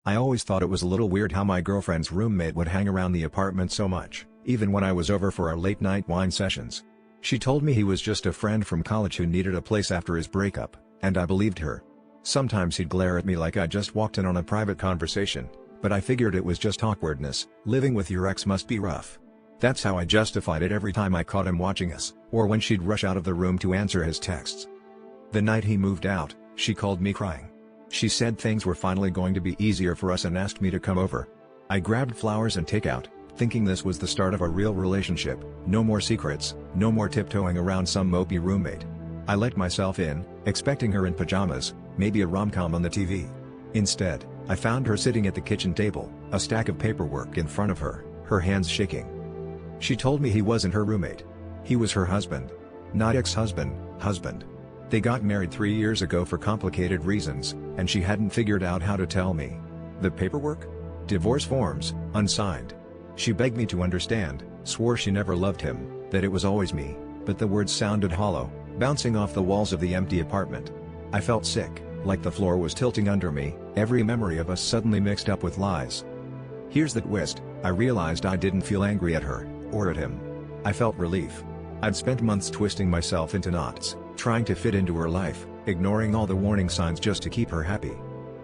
I always thought it was a little weird how my girlfriend's roommate would hang around the apartment so much, even when I was over for our late-night wine sessions. She told me he was just a friend from college who needed a place after his breakup, and I believed her. Sometimes he'd glare at me like I just walked in on a private conversation, but I figured it was just awkwardness. Living with your ex must be rough. That's how I justified it every time I caught him watching us, or when she'd rush out of the room to answer his texts. The night he moved out, she called me crying. She said things were finally going to be easier for us and asked me to come over. I grabbed flowers and takeout, thinking this was the start of a real relationship. No more secrets, no more tiptoeing around some mopey roommate. I let myself in, expecting her in pajamas, maybe a rom-com on the TV. Instead, I found her sitting at the kitchen table, a stack of paperwork in front of her, her hands shaking. She told me he wasn't her roommate. He was her husband. Not ex-husband, husband. They got married 3 years ago for complicated reasons, and she hadn't figured out how to tell me. The paperwork? Divorce forms, unsigned. She begged me to understand, swore she never loved him, that it was always me, but the words sounded hollow, bouncing off the walls of the empty apartment. I felt sick, like the floor was tilting under me, every memory of us suddenly mixed up with lies. Here's the twist, I realized I didn't feel angry at her, or at him. I felt relief. I'd spent months twisting myself into knots, trying to fit into her life, ignoring all the warning signs just to keep her happy.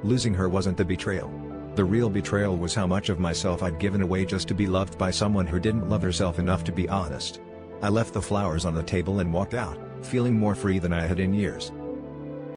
Losing her wasn't the betrayal. The real betrayal was how much of myself I'd given away just to be loved by someone who didn't love herself enough to be honest. I left the flowers on the table and walked out, feeling more free than I had in years.